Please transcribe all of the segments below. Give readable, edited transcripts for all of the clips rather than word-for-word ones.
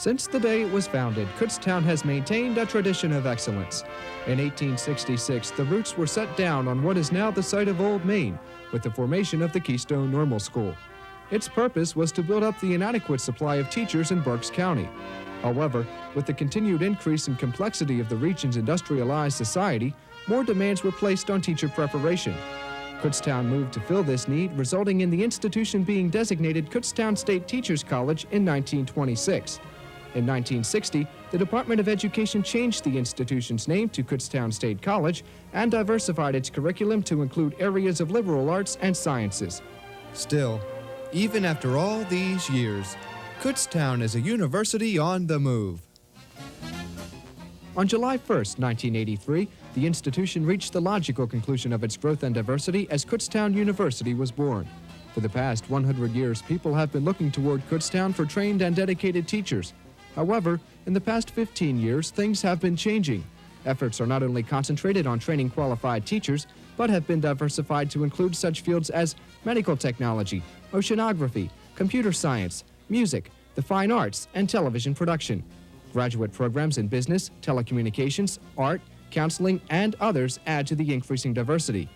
Since the day it was founded, Kutztown has maintained a tradition of excellence. In 1866, the roots were set down on what is now the site of Old Main, with the formation of the Keystone Normal School. Its purpose was to build up the inadequate supply of teachers in Berks County. However, with the continued increase in complexity of the region's industrialized society, more demands were placed on teacher preparation. Kutztown moved to fill this need, resulting in the institution being designated Kutztown State Teachers College in 1926. In 1960, the Department of Education changed the institution's name to Kutztown State College and diversified its curriculum to include areas of liberal arts and sciences. Still, even after all these years, Kutztown is a university on the move. On July 1st, 1983, the institution reached the logical conclusion of its growth and diversity as Kutztown University was born. For the past 100 years, people have been looking toward Kutztown for trained and dedicated teachers. However, in the past 15 years, things have been changing. Efforts are not only concentrated on training qualified teachers, but have been diversified to include such fields as medical technology, oceanography, computer science, music, the fine arts, and television production. Graduate programs in business, telecommunications, art, counseling, and others add to the increasing diversity.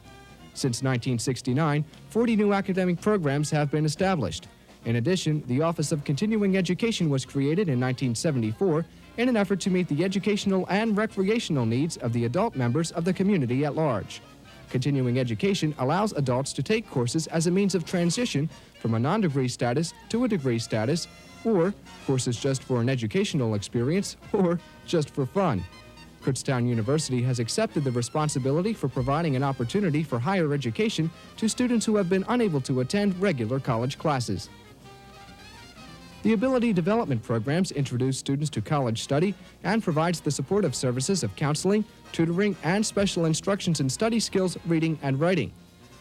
Since 1969, 40 new academic programs have been established. In addition, the Office of Continuing Education was created in 1974 in an effort to meet the educational and recreational needs of the adult members of the community at large. Continuing education allows adults to take courses as a means of transition from a non-degree status to a degree status, or courses just for an educational experience, or just for fun. Kutztown University has accepted the responsibility for providing an opportunity for higher education to students who have been unable to attend regular college classes. The Ability Development Programs introduce students to college study and provides the supportive services of counseling, tutoring, and special instructions in study skills, reading, and writing.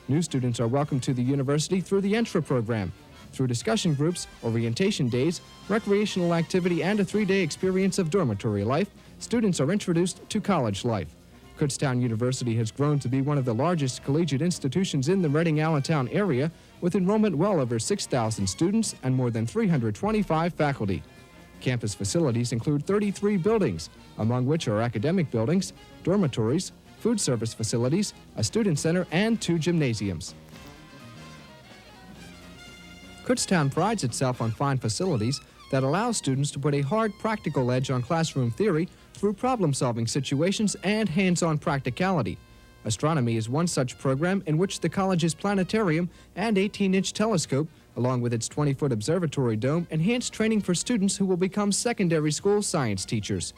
New students are welcomed to the university through the Entra program. Through discussion groups, orientation days, recreational activity, and a 3-day experience of dormitory life, students are introduced to college life. Kutztown University has grown to be one of the largest collegiate institutions in the Reading-Allentown area, with enrollment well over 6,000 students and more than 325 faculty. Campus facilities include 33 buildings, among which are academic buildings, dormitories, food service facilities, a student center, and 2 gymnasiums. Kutztown prides itself on fine facilities that allow students to put a hard practical edge on classroom theory through problem-solving situations and hands-on practicality. Astronomy is one such program in which the college's planetarium and 18-inch telescope, along with its 20-foot observatory dome, enhance training for students who will become secondary school science teachers.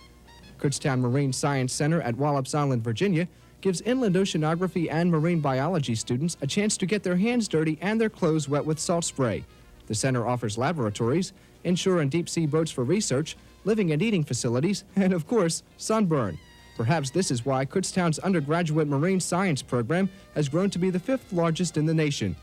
Kutztown Marine Science Center at Wallops Island, Virginia, gives inland oceanography and marine biology students a chance to get their hands dirty and their clothes wet with salt spray. The center offers laboratories, inshore and deep-sea boats for research, living and eating facilities, and, of course, sunburn. Perhaps this is why Kutztown's undergraduate marine science program has grown to be the 5th largest in the nation.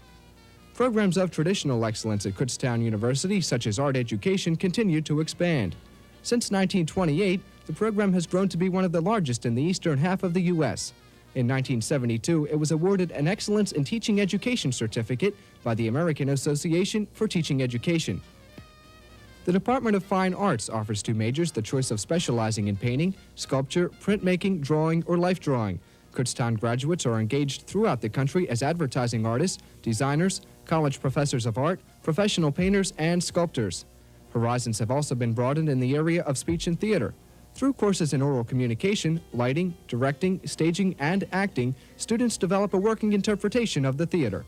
Programs of traditional excellence at Kutztown University, such as art education, continue to expand. Since 1928, the program has grown to be one of the largest in the eastern half of the U.S. In 1972, it was awarded an Excellence in Teaching Education certificate by the American Association for Teaching Education. The Department of Fine Arts offers 2 majors the choice of specializing in painting, sculpture, printmaking, drawing, or life drawing. Kutztown graduates are engaged throughout the country as advertising artists, designers, college professors of art, professional painters, and sculptors. Horizons have also been broadened in the area of speech and theater. Through courses in oral communication, lighting, directing, staging, and acting, students develop a working interpretation of the theater.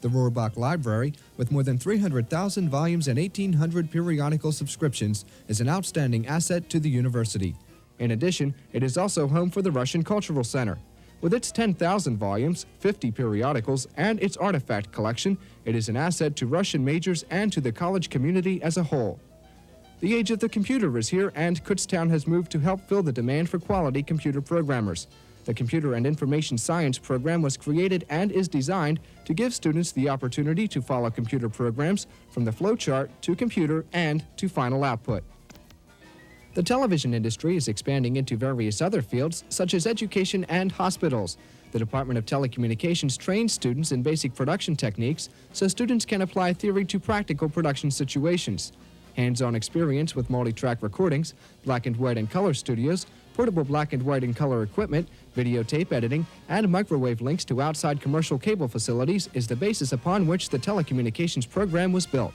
The Rohrbach Library, with more than 300,000 volumes and 1,800 periodical subscriptions, is an outstanding asset to the university. In addition, it is also home for the Russian Cultural Center. With its 10,000 volumes, 50 periodicals, and its artifact collection, it is an asset to Russian majors and to the college community as a whole. The age of the computer is here, and Kutztown has moved to help fill the demand for quality computer programmers. The Computer and Information Science program was created and is designed to give students the opportunity to follow computer programs from the flowchart to computer and to final output. The television industry is expanding into various other fields, such as education and hospitals. The Department of Telecommunications trains students in basic production techniques so students can apply theory to practical production situations. hands-on experience with multi-track recordings, black and white and color studios, portable black and white and color equipment, videotape editing, and microwave links to outside commercial cable facilities is the basis upon which the telecommunications program was built.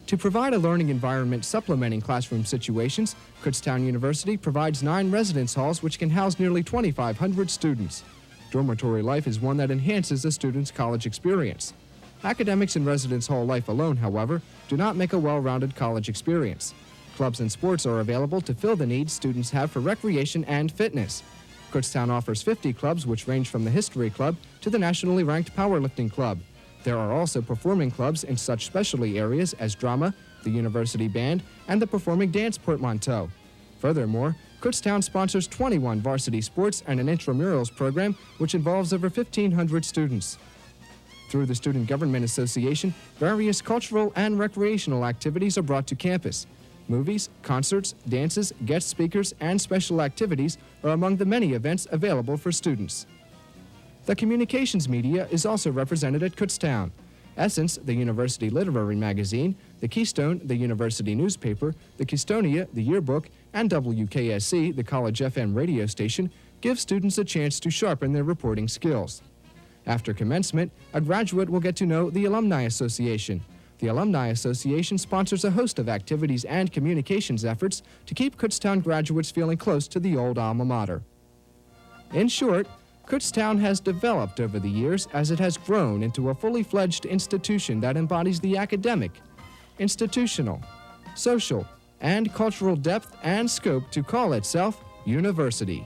To provide a learning environment supplementing classroom situations, Kutztown University provides 9 residence halls which can house nearly 2,500 students. Dormitory life is one that enhances a student's college experience. Academics and residence hall life alone, however, do not make a well-rounded college experience. Clubs and sports are available to fill the needs students have for recreation and fitness. Kutztown offers 50 clubs which range from the History Club to the nationally ranked Powerlifting Club. There are also performing clubs in such specialty areas as drama, the University Band, and the Performing Dance Portmanteau. Furthermore, Kutztown sponsors 21 varsity sports and an intramurals program which involves over 1,500 students. Through the Student Government Association, various cultural and recreational activities are brought to campus. Movies, concerts, dances, guest speakers, and special activities are among the many events available for students. The communications media is also represented at Kutztown. Essence, the university literary magazine, the Keystone, the university newspaper, the Keystonia, the yearbook, and WKSC, the college FM radio station, give students a chance to sharpen their reporting skills. After commencement, a graduate will get to know the Alumni Association. The Alumni Association sponsors a host of activities and communications efforts to keep Kutztown graduates feeling close to the old alma mater. In short, Kutztown has developed over the years as it has grown into a fully fledged institution that embodies the academic, institutional, social, and cultural depth and scope to call itself university.